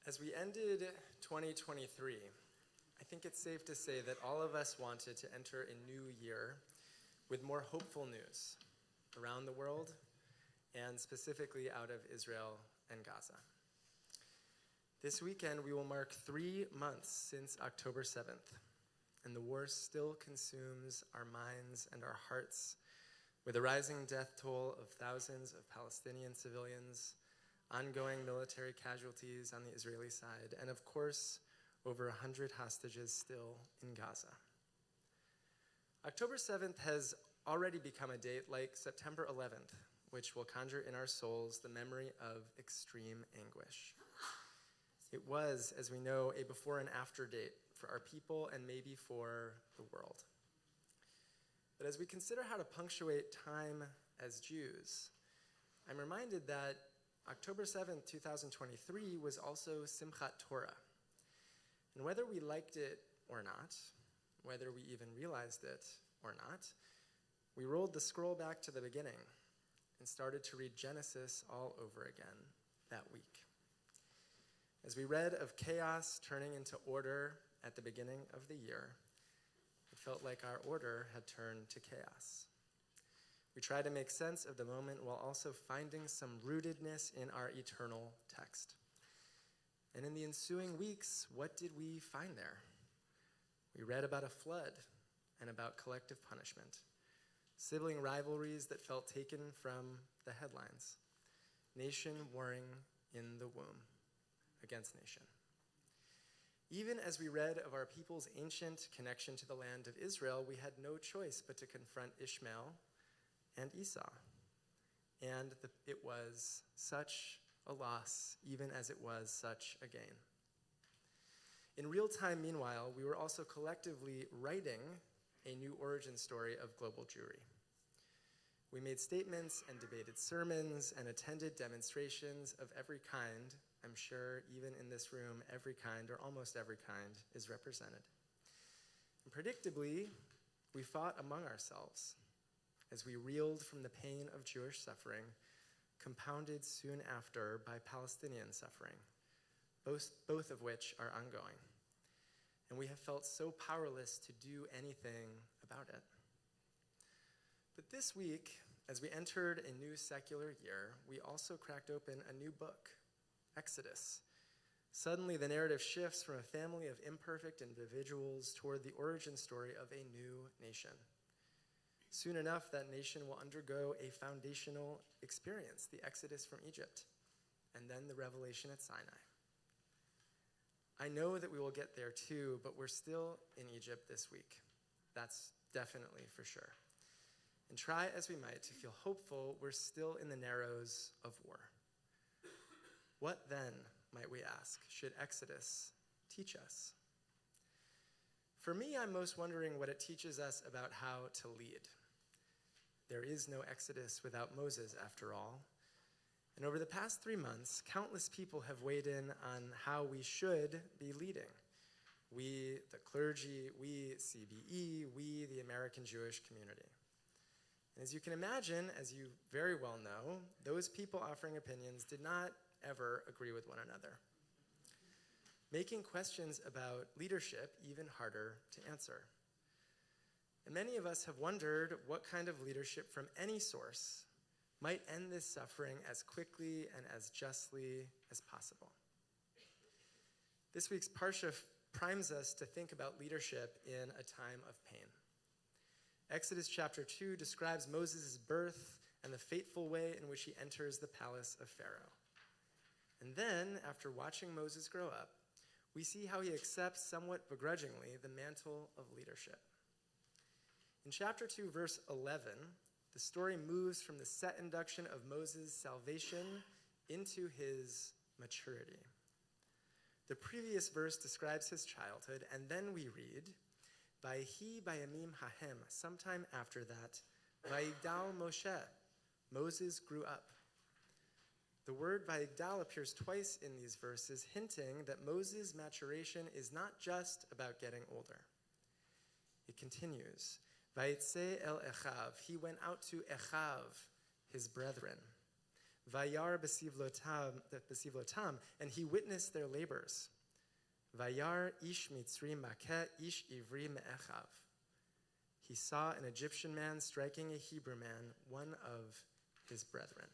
As we ended 2023, I think it's safe to say that all of us wanted to enter a new year with more hopeful news around the world and specifically out of Israel and Gaza. This weekend, we will mark 3 months since October 7th, and the war still consumes our minds and our hearts with a rising death toll of thousands of Palestinian civilians, ongoing military casualties on the Israeli side, and of course, over 100 hostages still in Gaza. October 7th has already become a date like September 11th, which will conjure in our souls the memory of extreme anguish. It was, as we know, a before and after date for our people and maybe for the world. But as we consider how to punctuate time as Jews, I'm reminded that October 7th, 2023 was also Simchat Torah. And whether we liked it or not, whether we even realized it or not, we rolled the scroll back to the beginning and started to read Genesis all over again that week. As we read of chaos turning into order at the beginning of the year, it felt like our order had turned to chaos. We try to make sense of the moment while also finding some rootedness in our eternal text. And in the ensuing weeks, what did we find there? We read about a flood and about collective punishment, sibling rivalries that felt taken from the headlines, nation warring in the womb against nation. Even as we read of our people's ancient connection to the land of Israel, we had no choice but to confront Ishmael and Esau. And it was such a loss, even as it was such a gain. In real time, meanwhile, we were also collectively writing a new origin story of global Jewry. We made statements and debated sermons and attended demonstrations of every kind. I'm sure even in this room, every kind or almost every kind is represented. And predictably, we fought among ourselves as we reeled from the pain of Jewish suffering, compounded soon after by Palestinian suffering, both of which are ongoing. And we have felt so powerless to do anything about it. But this week, as we entered a new secular year, we also cracked open a new book, Exodus. Suddenly, the narrative shifts from a family of imperfect individuals toward the origin story of a new nation. Soon enough, that nation will undergo a foundational experience, the Exodus from Egypt, and then the revelation at Sinai. I know that we will get there too, but we're still in Egypt this week. That's definitely for sure. And try as we might to feel hopeful, we're still in the narrows of war. What then, might we ask, should Exodus teach us? For me, I'm most wondering what it teaches us about how to lead. There is no Exodus without Moses, after all. And over the past 3 months, countless people have weighed in on how we should be leading. We, the clergy, we, CBE, we, the American Jewish community. And as you can imagine, as you very well know, those people offering opinions did not ever agree with one another, making questions about leadership even harder to answer. And many of us have wondered what kind of leadership from any source might end this suffering as quickly and as justly as possible. This week's Parsha primes us to think about leadership in a time of pain. Exodus chapter 2 describes Moses' birth and the fateful way in which he enters the palace of Pharaoh. And then, after watching Moses grow up, we see how he accepts somewhat begrudgingly the mantle of leadership. In chapter 2, verse 11, the story moves from the set induction of Moses' salvation into his maturity. The previous verse describes his childhood, and then we read, Vayhi bayamim hahem, sometime after that, Vayigdal Moshe, Moses grew up. The word Vayigdal appears twice in these verses, hinting that Moses' maturation is not just about getting older. It continues, Vayitze el Echav, he went out to Echav, his brethren. Vayar besivlotam, and he witnessed their labors. Vayar ish mitzri makeh ish ivri me'echav. He saw an Egyptian man striking a Hebrew man, one of his brethren.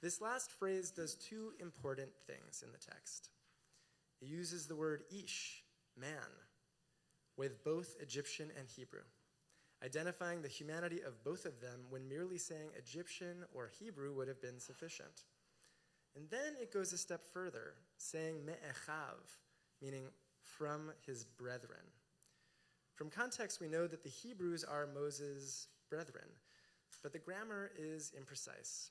This last phrase does two important things in the text. It uses the word ish, man, with both Egyptian and Hebrew, identifying the humanity of both of them when merely saying Egyptian or Hebrew would have been sufficient. And then it goes a step further, saying me'echav, meaning from his brethren. From context, we know that the Hebrews are Moses' brethren, but the grammar is imprecise,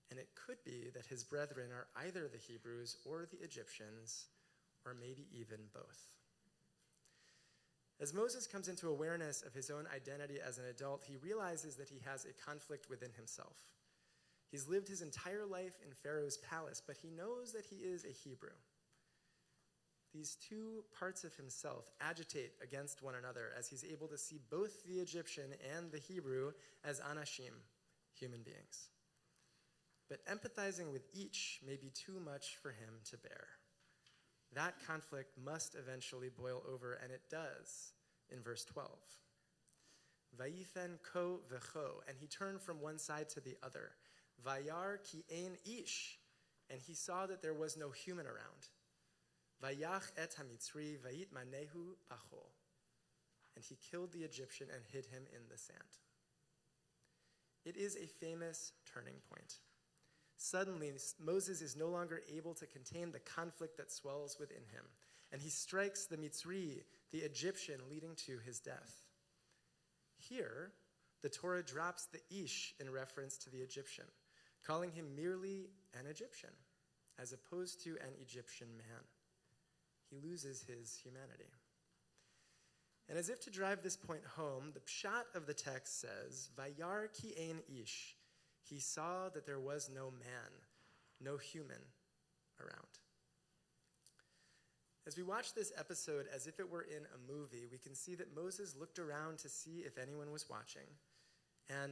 and it could be that his brethren are either the Hebrews or the Egyptians, or maybe even both. As Moses comes into awareness of his own identity as an adult, he realizes that he has a conflict within himself. He's lived his entire life in Pharaoh's palace, but he knows that he is a Hebrew. These two parts of himself agitate against one another as he's able to see both the Egyptian and the Hebrew as anashim, human beings. But empathizing with each may be too much for him to bear. That conflict must eventually boil over, and it does in verse 12. Vayithen ko v'cho, and he turned from one side to the other. Vayar ki ein ish, and he saw that there was no human around. Vayach et hamitzri vayit manehu acho, and he killed the Egyptian and hid him in the sand. It is a famous turning point. Suddenly, Moses is no longer able to contain the conflict that swells within him, and he strikes the Mitzri, the Egyptian, leading to his death. Here, the Torah drops the ish in reference to the Egyptian, calling him merely an Egyptian, as opposed to an Egyptian man. He loses his humanity. And as if to drive this point home, the pshat of the text says, Vayar ki ein ish. He saw that there was no man, no human around. As we watch this episode as if it were in a movie, we can see that Moses looked around to see if anyone was watching, and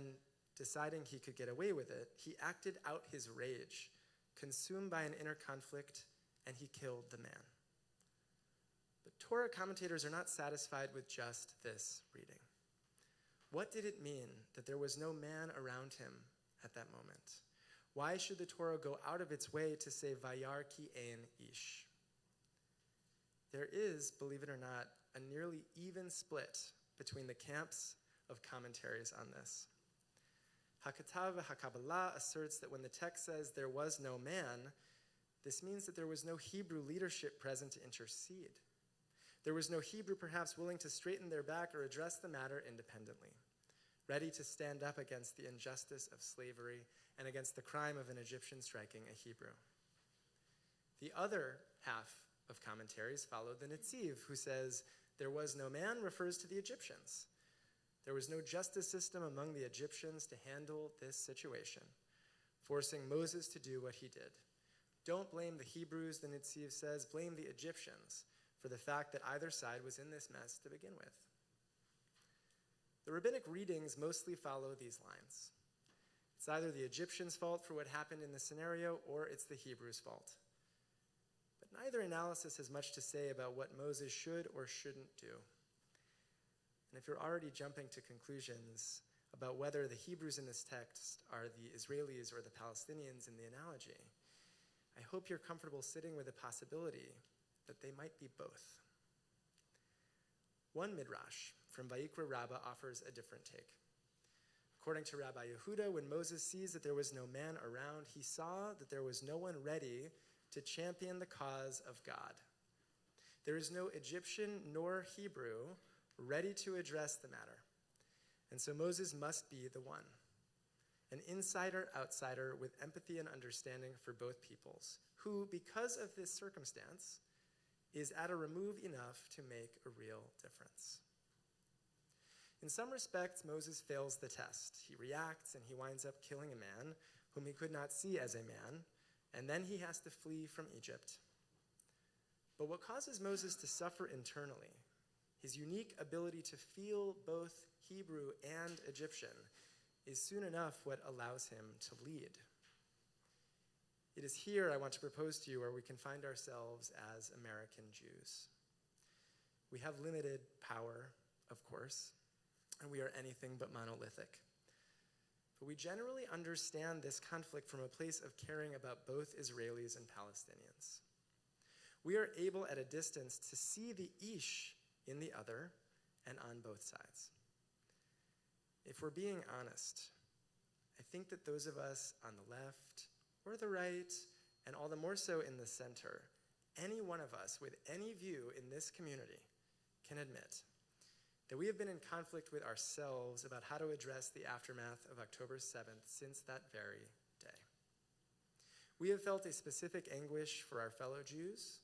deciding he could get away with it, he acted out his rage, consumed by an inner conflict, and he killed the man. But Torah commentators are not satisfied with just this reading. What did it mean that there was no man around him at that moment? Why should the Torah go out of its way to say Vayar ki ein ish? There is, believe it or not, a nearly even split between the camps of commentaries on this. Hakatav HaKabbalah asserts that when the text says there was no man, this means that there was no Hebrew leadership present to intercede. There was no Hebrew perhaps willing to straighten their back or address the matter independently, ready to stand up against the injustice of slavery and against the crime of an Egyptian striking a Hebrew. The other half of commentaries follow the Netziv, who says there was no man refers to the Egyptians. There was no justice system among the Egyptians to handle this situation, forcing Moses to do what he did. Don't blame the Hebrews, the Netziv says, blame the Egyptians for the fact that either side was in this mess to begin with. The rabbinic readings mostly follow these lines. It's either the Egyptians' fault for what happened in the scenario, or it's the Hebrews' fault. But neither analysis has much to say about what Moses should or shouldn't do. And if you're already jumping to conclusions about whether the Hebrews in this text are the Israelis or the Palestinians in the analogy, I hope you're comfortable sitting with the possibility that they might be both. One midrash from Vayikra Rabbah offers a different take. According to Rabbi Yehuda, when Moses sees that there was no man around, he saw that there was no one ready to champion the cause of God. There is no Egyptian nor Hebrew ready to address the matter. And so Moses must be the one, an insider-outsider with empathy and understanding for both peoples, who, because of this circumstance, is at a remove enough to make a real difference. In some respects, Moses fails the test. He reacts and he winds up killing a man whom he could not see as a man, and then he has to flee from Egypt. But what causes Moses to suffer internally, his unique ability to feel both Hebrew and Egyptian, is soon enough what allows him to lead. It is here I want to propose to you where we can find ourselves as American Jews. We have limited power, of course, and we are anything but monolithic. But we generally understand this conflict from a place of caring about both Israelis and Palestinians. We are able at a distance to see the ish in the other and on both sides. If we're being honest, I think that those of us on the left or the right, and all the more so in the center, any one of us with any view in this community can admit that we have been in conflict with ourselves about how to address the aftermath of October 7th since that very day. We have felt a specific anguish for our fellow Jews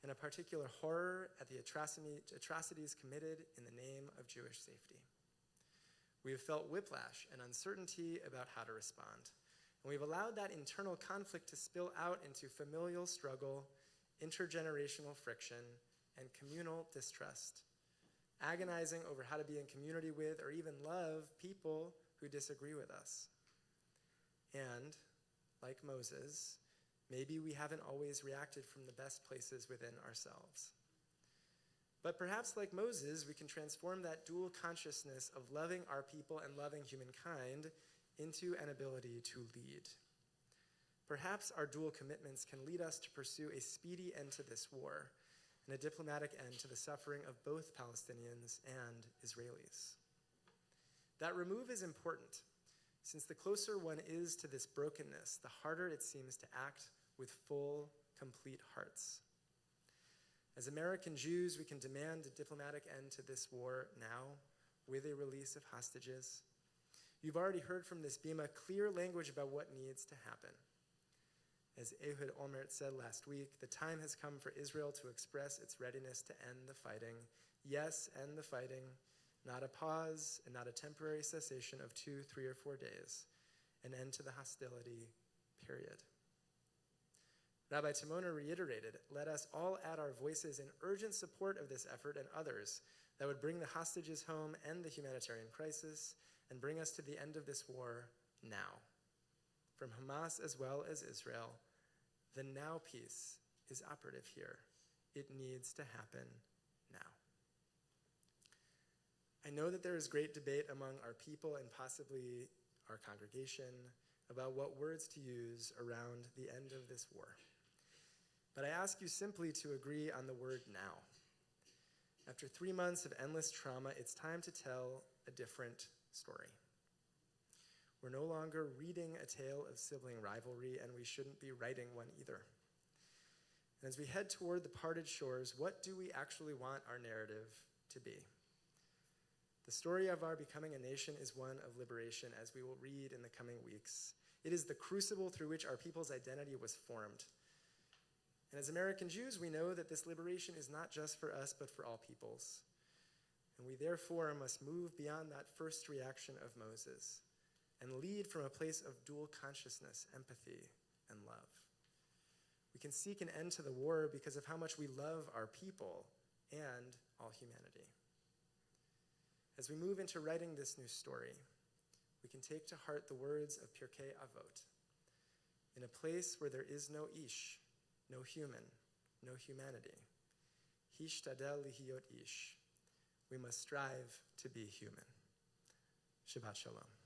and a particular horror at the atrocities committed in the name of Jewish safety. We have felt whiplash and uncertainty about how to respond. And we've allowed that internal conflict to spill out into familial struggle, intergenerational friction, and communal distrust, agonizing over how to be in community with or even love people who disagree with us. And, like Moses, maybe we haven't always reacted from the best places within ourselves. But perhaps like Moses, we can transform that dual consciousness of loving our people and loving humankind into an ability to lead. Perhaps our dual commitments can lead us to pursue a speedy end to this war and a diplomatic end to the suffering of both Palestinians and Israelis. That remove is important, since the closer one is to this brokenness, the harder it seems to act with full, complete hearts. As American Jews, we can demand a diplomatic end to this war now with a release of hostages. You've already heard from this bima clear language about what needs to happen. As Ehud Olmert said last week, the time has come for Israel to express its readiness to end the fighting. Yes, end the fighting, not a pause and not a temporary cessation of 2, 3, or 4 days. An end to the hostility, period. Rabbi Timona reiterated, let us all add our voices in urgent support of this effort and others that would bring the hostages home, end the humanitarian crisis, and bring us to the end of this war now. From Hamas as well as Israel, the now piece is operative here. It needs to happen now. I know that there is great debate among our people and possibly our congregation about what words to use around the end of this war. But I ask you simply to agree on the word now. After 3 months of endless trauma, it's time to tell a different story. We're no longer reading a tale of sibling rivalry, and we shouldn't be writing one either. And as we head toward the parted shores, what do we actually want our narrative to be? The story of our becoming a nation is one of liberation, as we will read in the coming weeks. It is the crucible through which our people's identity was formed. And as American Jews, we know that this liberation is not just for us, but for all peoples. And we therefore must move beyond that first reaction of Moses and lead from a place of dual consciousness, empathy, and love. We can seek an end to the war because of how much we love our people and all humanity. As we move into writing this new story, we can take to heart the words of Pirkei Avot. In a place where there is no ish, no human, no humanity, hishtadel lihiyot ish, we must strive to be human. Shabbat shalom.